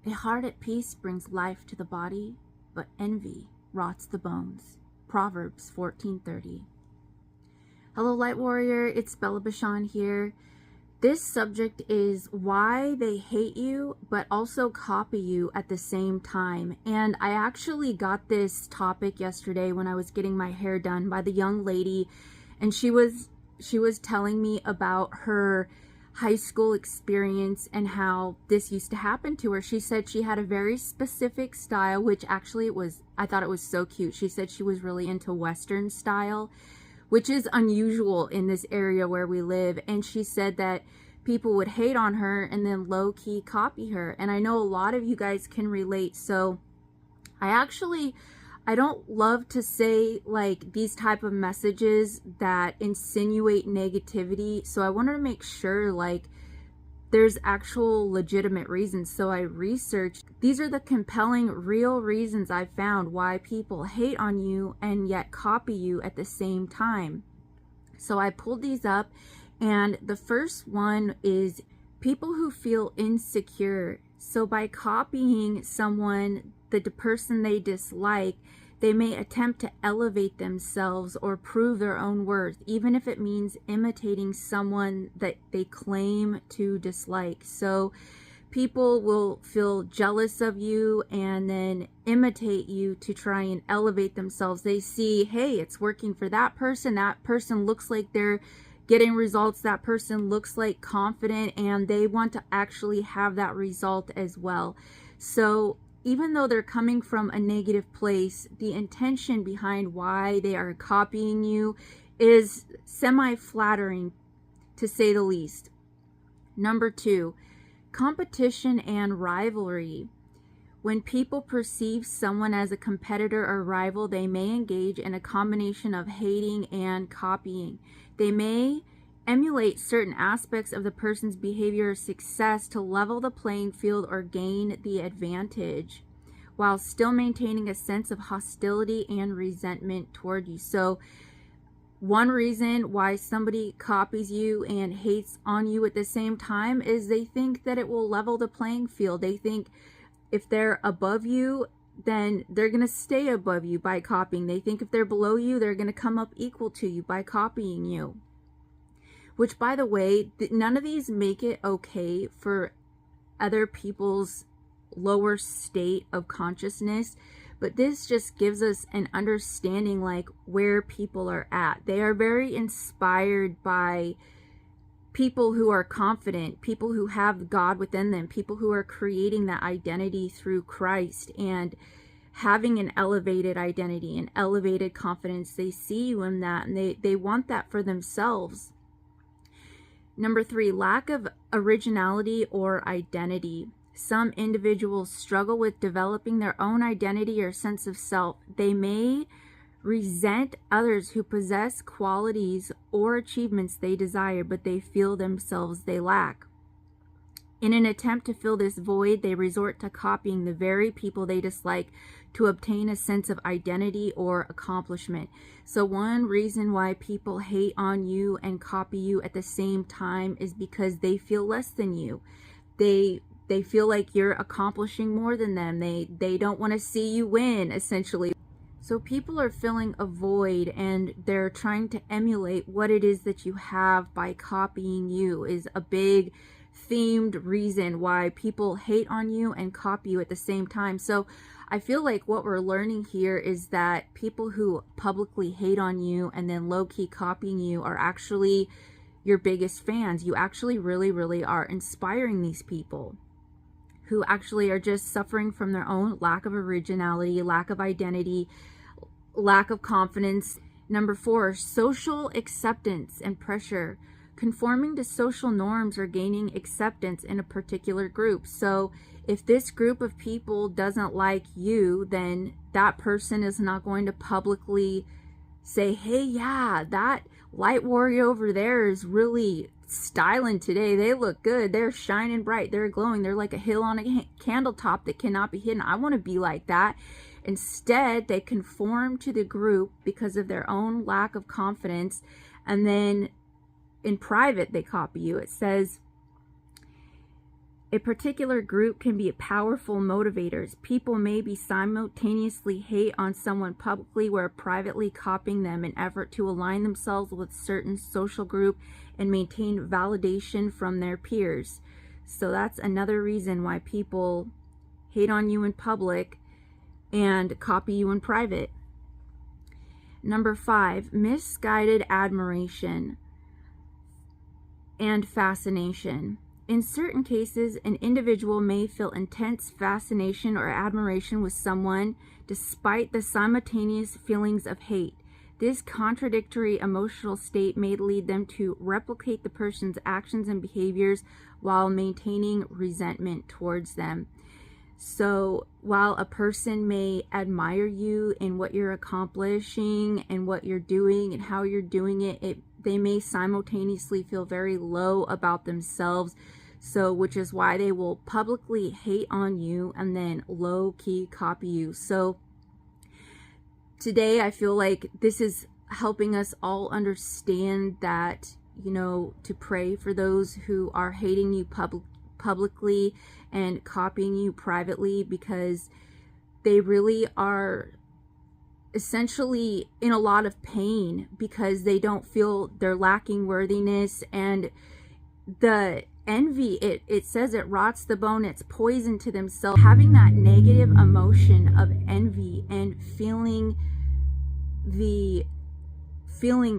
A heart at peace brings life to the body, but envy rots the bones. Proverbs 14:30. Hello, Light Warrior. It's Bashan here. This subject is why they hate you, but also copy you at the same time. And I actually got this topic yesterday when I was getting my hair done by the young lady, and she was telling me about her high school experience and how this used to happen to her. She said she had a very specific style, which actually I thought it was so cute. She said she was really into Western style, which is unusual in this area where we live. And she said that people would hate on her and then low-key copy her. And I know a lot of you guys can relate. So I don't love to say like these type of messages that insinuate negativity. So I wanted to make sure like there's actual legitimate reasons. So I researched. These are the compelling, real reasons I found why people hate on you and yet copy you at the same time. So I pulled these up, and the first one is people who feel insecure. So by copying someone, the person they dislike, they may attempt to elevate themselves or prove their own worth, even if it means imitating someone that they claim to dislike. So people will feel jealous of you and then imitate you to try and elevate themselves. They see, hey, it's working for that person. That person looks like they're getting results. That person looks like confident, and they want to actually have that result as well. So even though they're coming from a negative place, the intention behind why they are copying you is semi-flattering, to say the least. Number 2, competition and rivalry. When people perceive someone as a competitor or rival, they may engage in a combination of hating and copying. They may emulate certain aspects of the person's behavior or success to level the playing field or gain the advantage, while still maintaining a sense of hostility and resentment toward you. So one reason why somebody copies you and hates on you at the same time is they think that it will level the playing field. They think if they're above you, then they're going to stay above you by copying. They think if they're below you, they're going to come up equal to you by copying you. Which, by the way, none of these make it okay for other people's lower state of consciousness, but this just gives us an understanding like where people are at. They are very inspired by people who are confident, people who have God within them, people who are creating that identity through Christ and having an elevated identity, an elevated confidence. They see you in that, and they want that for themselves. Number 3, lack of originality or identity. Some individuals struggle with developing their own identity or sense of self. They may resent others who possess qualities or achievements they desire, but they feel themselves they lack. In an attempt to fill this void, they resort to copying the very people they dislike to obtain a sense of identity or accomplishment. So one reason why people hate on you and copy you at the same time is because they feel less than you. They feel like you're accomplishing more than them. They don't want to see you win, essentially. So people are filling a void, and they're trying to emulate what it is that you have by copying you. Is a big themed reason why people hate on you and copy you at the same time. So I feel like what we're learning here is that people who publicly hate on you and then low-key copying you are actually your biggest fans. You actually really, really are inspiring these people who actually are just suffering from their own lack of originality, lack of identity, lack of confidence. Number 4, social acceptance and pressure. Conforming to social norms or gaining acceptance in a particular group. So if this group of people doesn't like you, then that person is not going to publicly say, hey, yeah, that light warrior over there is really styling today. They look good. They're shining bright. They're glowing. They're like a hill on a candle top that cannot be hidden. I want to be like that. Instead, they conform to the group because of their own lack of confidence, and then in private they copy you. It says, A particular group can be powerful motivators. People may be simultaneously hate on someone publicly while privately copying them in effort to align themselves with certain social group and maintain validation from their peers. So that's another reason why people hate on you in public and copy you in private. Number 5, misguided admiration and fascination. In certain cases, an individual may feel intense fascination or admiration with someone despite the simultaneous feelings of hate. This contradictory emotional state may lead them to replicate the person's actions and behaviors while maintaining resentment towards them. So while a person may admire you in what you're accomplishing and what you're doing and how you're doing it, they may simultaneously feel very low about themselves. So, which is why they will publicly hate on you and then low-key copy you. So today I feel like this is helping us all understand that, you know, to pray for those who are hating you publicly and copying you privately, because they really are essentially in a lot of pain because they don't feel they're lacking worthiness. And the envy, it says it rots the bone, it's poison to themselves. Having that negative emotion of envy and feeling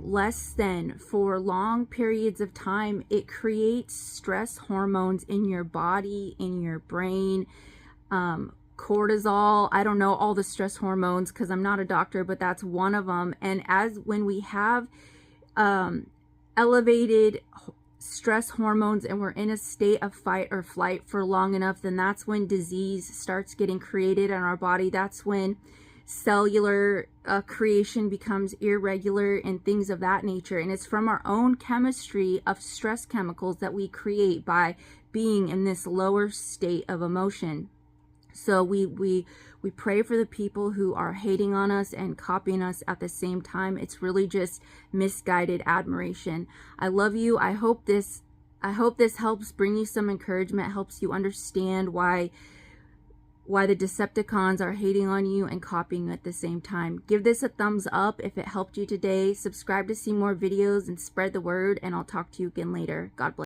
less than for long periods of time, it creates stress hormones in your body, in your brain, cortisol. I don't know all the stress hormones because I'm not a doctor, but that's one of them. And when we have elevated stress hormones and we're in a state of fight or flight for long enough, then that's when disease starts getting created in our body. That's when cellular creation becomes irregular and things of that nature. And it's from our own chemistry of stress chemicals that we create by being in this lower state of emotion. So we pray for the people who are hating on us and copying us at the same time. It's really just misguided admiration. I love you. I hope this helps bring you some encouragement, helps you understand why the Decepticons are hating on you and copying you at the same time. Give this a thumbs up if it helped you today. Subscribe to see more videos and spread the word, and I'll talk to you again later. God bless.